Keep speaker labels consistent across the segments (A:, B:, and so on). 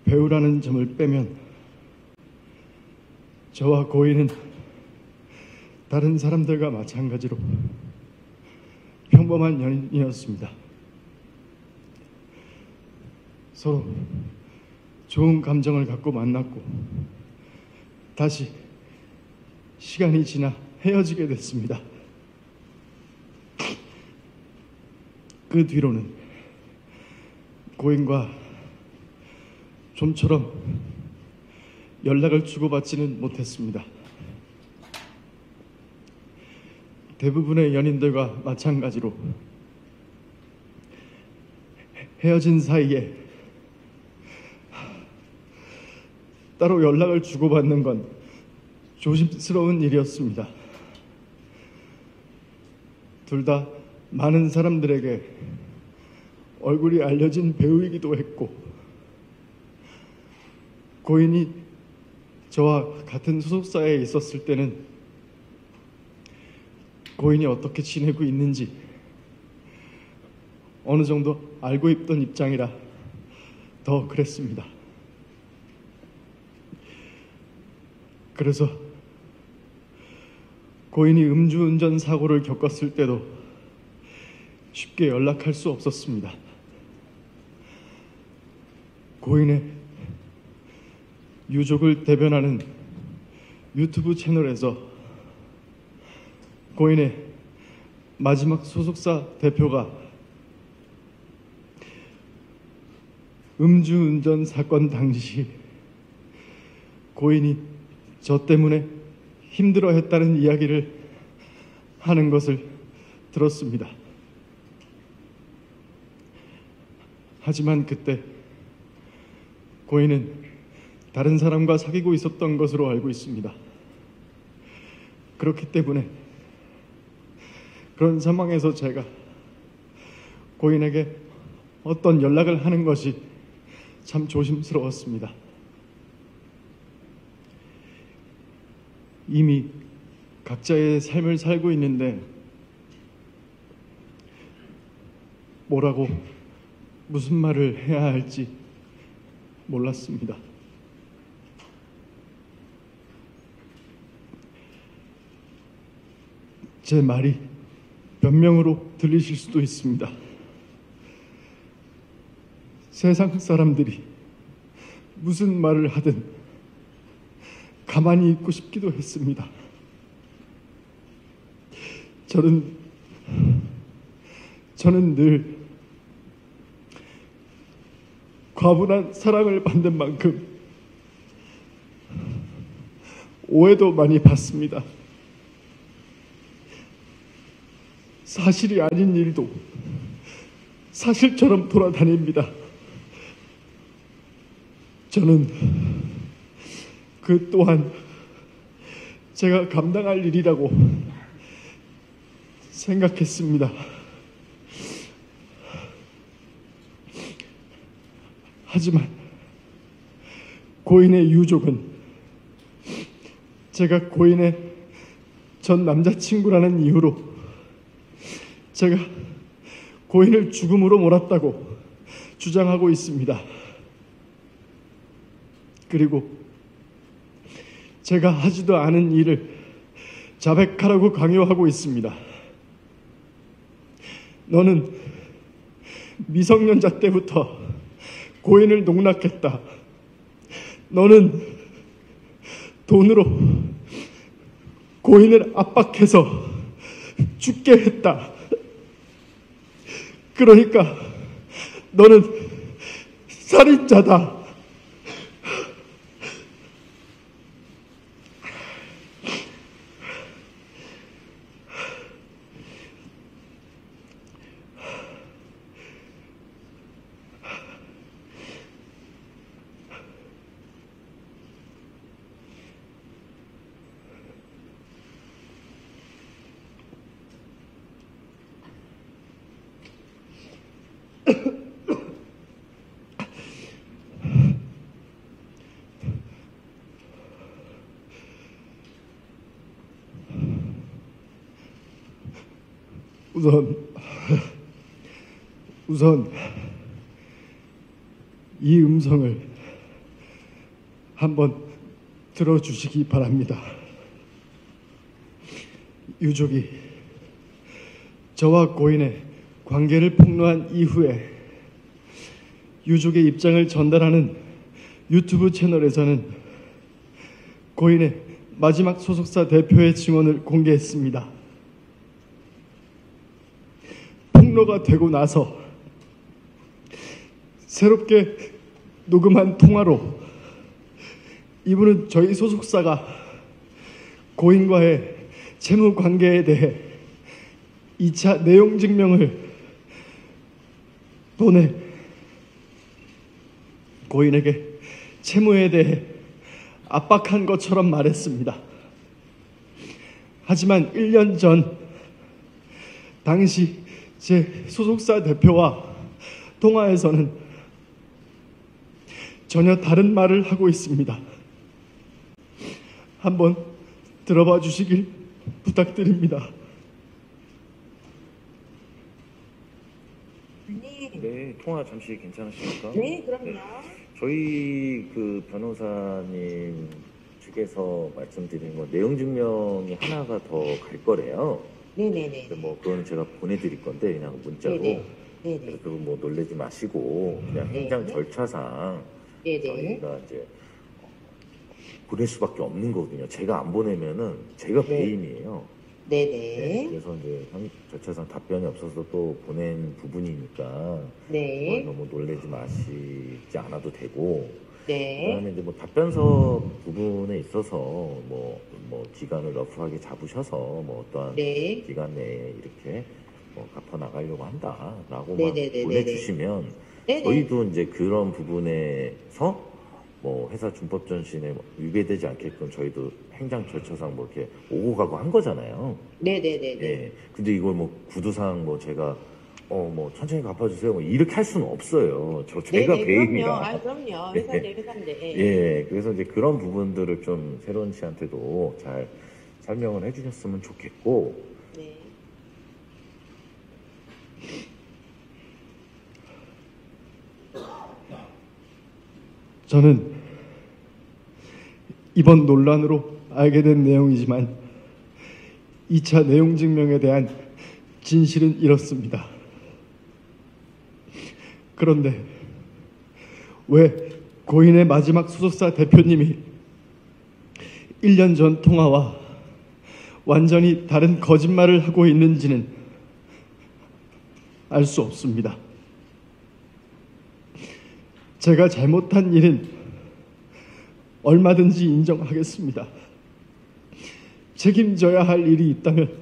A: 배우라는 점을 빼면 저와 고인은 다른 사람들과 마찬가지로 평범한 연인이었습니다. 서로 좋은 감정을 갖고 만났고 다시 시간이 지나 헤어지게 됐습니다. 그 뒤로는 고인과 좀처럼 연락을 주고받지는 못했습니다. 대부분의 연인들과 마찬가지로 헤어진 사이에 따로 연락을 주고받는 건 조심스러운 일이었습니다. 둘 다 많은 사람들에게 얼굴이 알려진 배우이기도 했고, 고인이 저와 같은 소속사에 있었을 때는 고인이 어떻게 지내고 있는지 어느 정도 알고 있던 입장이라 더 그랬습니다. 그래서 고인이 음주운전 사고를 겪었을 때도 쉽게 연락할 수 없었습니다. 고인의 유족을 대변하는 유튜브 채널에서 고인의 마지막 소속사 대표가 음주운전 사건 당시 고인이 저 때문에 힘들어했다는 이야기를 하는 것을 들었습니다. 하지만 그때 고인은 다른 사람과 사귀고 있었던 것으로 알고 있습니다. 그렇기 때문에 그런 상황에서 제가 고인에게 어떤 연락을 하는 것이 참 조심스러웠습니다. 이미 각자의 삶을 살고 있는데 뭐라고 무슨 말을 해야 할지 몰랐습니다. 제 말이 변명으로 들리실 수도 있습니다. 세상 사람들이 무슨 말을 하든 가만히 있고 싶기도 했습니다. 저는 늘 과분한 사랑을 받는 만큼 오해도 많이 받습니다. 사실이 아닌 일도 사실처럼 돌아다닙니다. 저는 그 또한 제가 감당할 일이라고 생각했습니다. 하지만 고인의 유족은 제가 고인의 전 남자친구라는 이유로 제가 고인을 죽음으로 몰았다고 주장하고 있습니다. 그리고 제가 하지도 않은 일을 자백하라고 강요하고 있습니다. 너는 미성년자 때부터 고인을 농락했다. 너는 돈으로 고인을 압박해서 죽게 했다. 그러니까 너는 살인자다. 우선 이 음성을 한번 들어주시기 바랍니다. 유족이 저와 고인의 관계를 폭로한 이후에 유족의 입장을 전달하는 유튜브 채널에서는 고인의 마지막 소속사 대표의 증언을 공개했습니다. 폭로가 되고 나서 새롭게 녹음한 통화로 이분은 저희 소속사가 고인과의 채무 관계에 대해 2차 내용 증명을 보내 고인에게 채무에 대해 압박한 것처럼 말했습니다. 하지만 1년 전 당시 제 소속사 대표와 통화에서는 전혀 다른 말을 하고 있습니다. 한번 들어봐 주시길 부탁드립니다.
B: 네, 통화 잠시 괜찮으십니까?
C: 네, 그럼요.
B: 네. 저희 그 변호사님 측에서 말씀드린 거 내용 증명이 하나가 더 갈 거래요.
C: 네네네.
B: 뭐 그거는 제가 보내드릴 건데 그냥 문자로.
C: 네네.
B: 그래서 그거 뭐 놀라지 마시고 그냥 행정 절차상
C: 네네.
B: 저희가 이제 보낼 수밖에 없는 거거든요. 제가 안 보내면은 제가
C: 네.
B: 배임이에요.
C: 네네.
B: 네, 그래서 이제 절차상 답변이 없어서 또 보낸 부분이니까
C: 네.
B: 너무 놀라지 마시지 않아도 되고
C: 네.
B: 그다음에 이제 뭐 답변서 부분에 있어서 뭐 기간을 러프하게 잡으셔서 뭐 어떠한
C: 네.
B: 기간 내에 이렇게 뭐 갚아 나가려고 한다라고만
C: 네네네네네.
B: 보내주시면
C: 네네.
B: 저희도 이제 그런 부분에서 뭐 회사 준법 전신에 위배되지 않게끔 저희도 행정 절차상 뭐 이렇게 오고 가고 한 거잖아요.
C: 네네네네.
B: 예. 근데 이걸 뭐 구두상 뭐 제가 뭐 천천히 갚아주세요 뭐 이렇게 할 수는 없어요. 제가
C: 네네,
B: 배임이라.
C: 그럼요.
B: 예.
C: 회사인데 회사인데.
B: 예. 그래서 이제 그런 부분들을 좀 새로운 씨한테도 잘 설명을 해주셨으면 좋겠고.
C: 네.
A: 저는 이번 논란으로 알게 된 내용이지만 2차 내용 증명에 대한 진실은 이렇습니다. 그런데 왜 고인의 마지막 소속사 대표님이 1년 전 통화와 완전히 다른 거짓말을 하고 있는지는 알 수 없습니다. 제가 잘못한 일은 얼마든지 인정하겠습니다. 책임져야 할 일이 있다면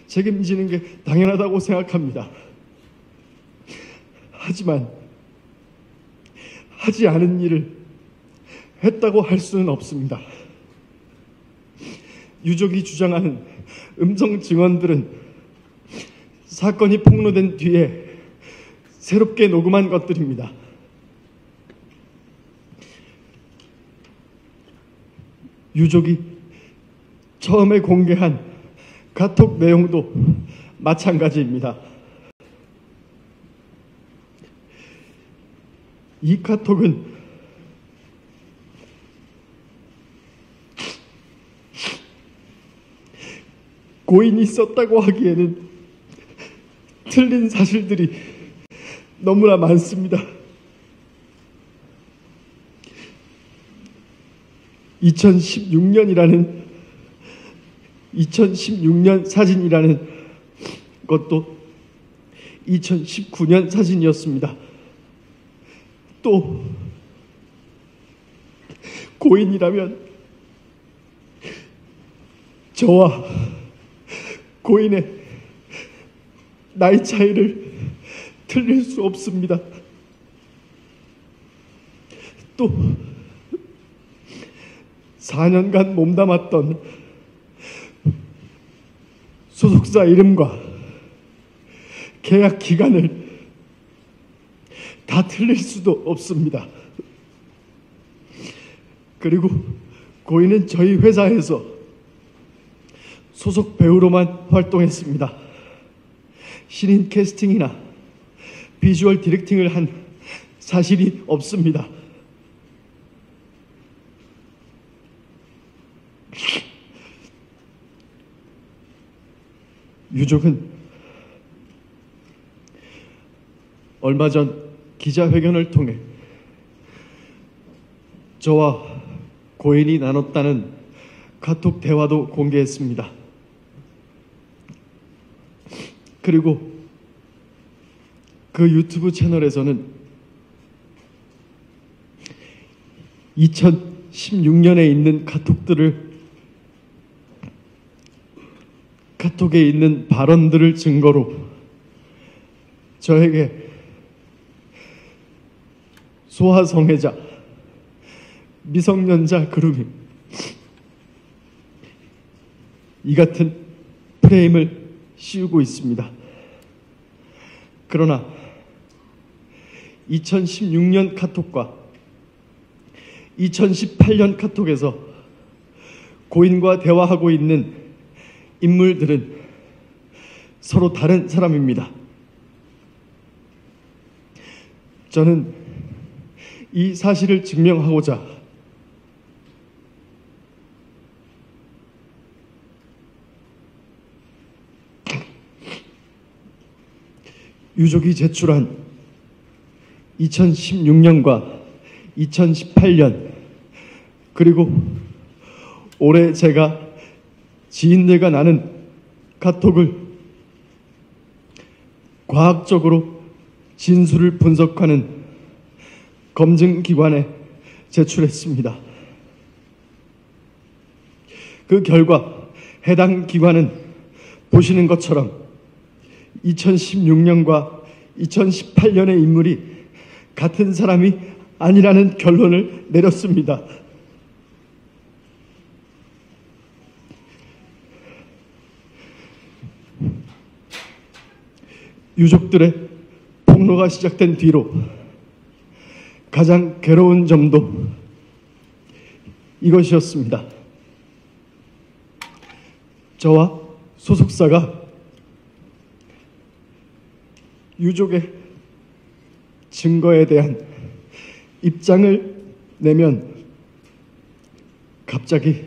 A: 책임지는 게 당연하다고 생각합니다. 하지만 하지 않은 일을 했다고 할 수는 없습니다. 유족이 주장하는 음성 증언들은 사건이 폭로된 뒤에 새롭게 녹음한 것들입니다. 유족이 처음에 공개한 카톡 내용도 마찬가지입니다. 이 카톡은 고인이 썼다고 하기에는 틀린 사실들이 너무나 많습니다. 2016년 사진이라는 것도 2019년 사진이었습니다. 또 고인이라면 저와 고인의 나이 차이를 틀릴 수 없습니다. 또 4년간 몸담았던 소속사 이름과 계약 기간을 다 틀릴 수도 없습니다. 그리고 고인은 저희 회사에서 소속 배우로만 활동했습니다. 신인 캐스팅이나 비주얼 디렉팅을 한 사실이 없습니다. 유족은 얼마 전 기자회견을 통해 저와 고인이 나눴다는 카톡 대화도 공개했습니다. 그리고 그 유튜브 채널에서는 2016년에 있는 카톡에 있는 발언들을 증거로 저에게 소아성애자, 미성년자 그루밍, 이 같은 프레임을 씌우고 있습니다. 그러나 2016년 카톡과 2018년 카톡에서 고인과 대화하고 있는 인물들은 서로 다른 사람입니다. 저는 이 사실을 증명하고자 유족이 제출한 2016년과 2018년 그리고 올해 제가 지인들과 나눈 카톡을 과학적으로 진술을 분석하는 검증기관에 제출했습니다. 그 결과 해당 기관은 보시는 것처럼 2016년과 2018년의 인물이 같은 사람이 아니라는 결론을 내렸습니다. 유족들의 폭로가 시작된 뒤로 가장 괴로운 점도 이것이었습니다. 저와 소속사가 유족의 증거에 대한 입장을 내면 갑자기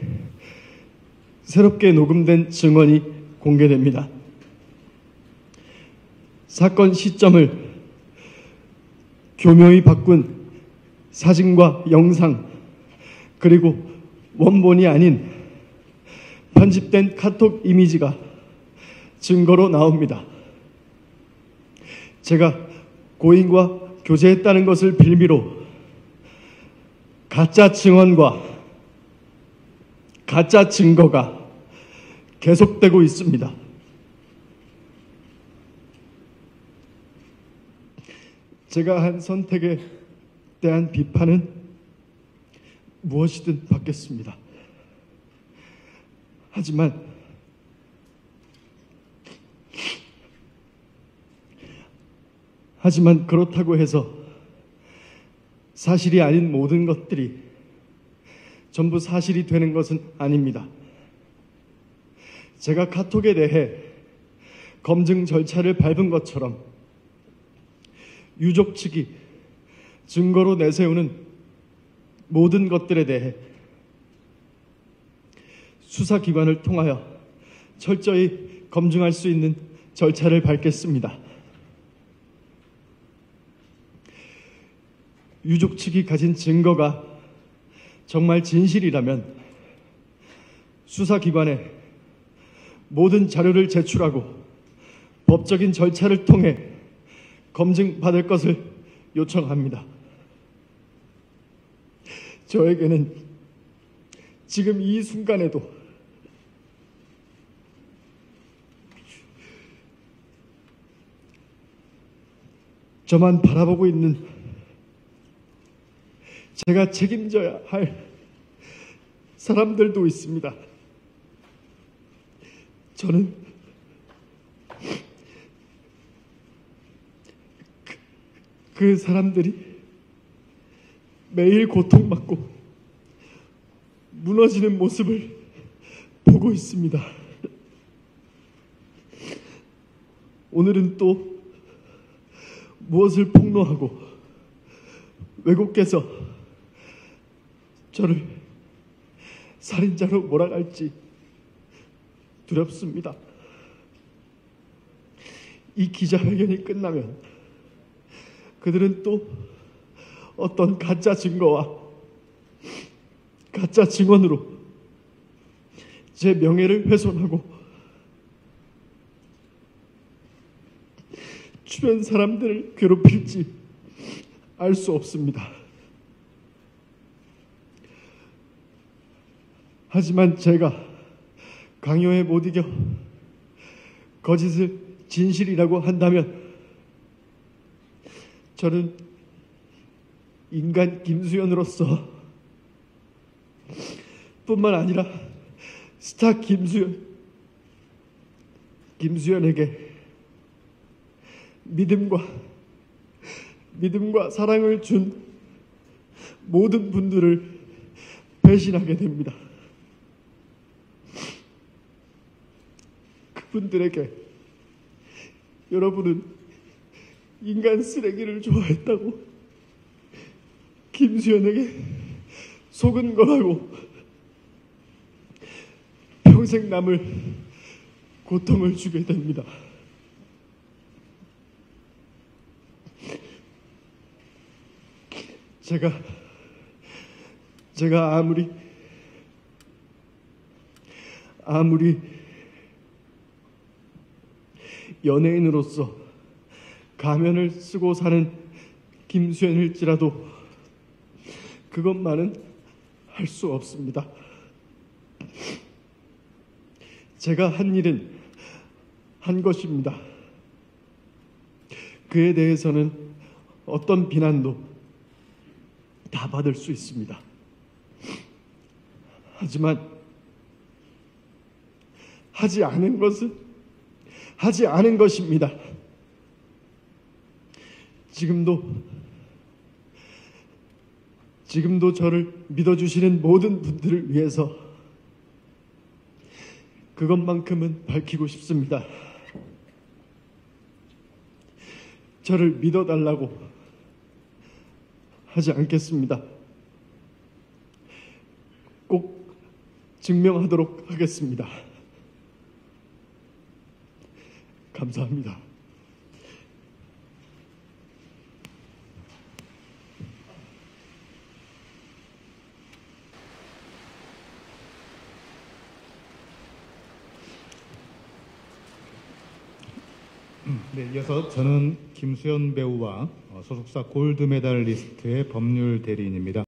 A: 새롭게 녹음된 증언이 공개됩니다. 사건 시점을 교묘히 바꾼 사진과 영상 그리고 원본이 아닌 편집된 카톡 이미지가 증거로 나옵니다. 제가 고인과 교제했다는 것을 빌미로 가짜 증언과 가짜 증거가 계속되고 있습니다. 제가 한 선택에 대한 비판은 무엇이든 받겠습니다. 하지만 그렇다고 해서 사실이 아닌 모든 것들이 전부 사실이 되는 것은 아닙니다. 제가 카톡에 대해 검증 절차를 밟은 것처럼 유족 측이 증거로 내세우는 모든 것들에 대해 수사기관을 통하여 철저히 검증할 수 있는 절차를 밟겠습니다. 유족 측이 가진 증거가 정말 진실이라면 수사기관에 모든 자료를 제출하고 법적인 절차를 통해 검증받을 것을 요청합니다. 저에게는 지금 이 순간에도 저만 바라보고 있는 제가 책임져야 할 사람들도 있습니다. 저는 그 사람들이 매일 고통받고 무너지는 모습을 보고 있습니다. 오늘은 또 무엇을 폭로하고 외국께서 저를 살인자로 몰아갈지 두렵습니다. 이 기자회견이 끝나면 그들은 또 어떤 가짜 증거와 가짜 증언으로 제 명예를 훼손하고 주변 사람들을 괴롭힐지 알 수 없습니다. 하지만 제가 강요에 못 이겨 거짓을 진실이라고 한다면 저는 인간 김수현으로서 뿐만 아니라 스타 김수현에게 믿음과 사랑을 준 모든 분들을 배신하게 됩니다. 그분들에게 여러분은 인간 쓰레기를 좋아했다고 김수현에게 속은 거라고 평생 남을 고통을 주게 됩니다. 제가 아무리 연예인으로서 가면을 쓰고 사는 김수현일지라도 그것만은 할 수 없습니다. 제가 한 일은 한 것입니다. 그에 대해서는 어떤 비난도 다 받을 수 있습니다. 하지만 하지 않은 것은 하지 않은 것입니다. 지금도 저를 믿어주시는 모든 분들을 위해서 그것만큼은 밝히고 싶습니다. 저를 믿어달라고 하지 않겠습니다. 꼭 증명하도록 하겠습니다. 감사합니다.
D: 네, 이어서 저는 김수현 배우와 소속사 골드메달리스트의 법률 대리인입니다.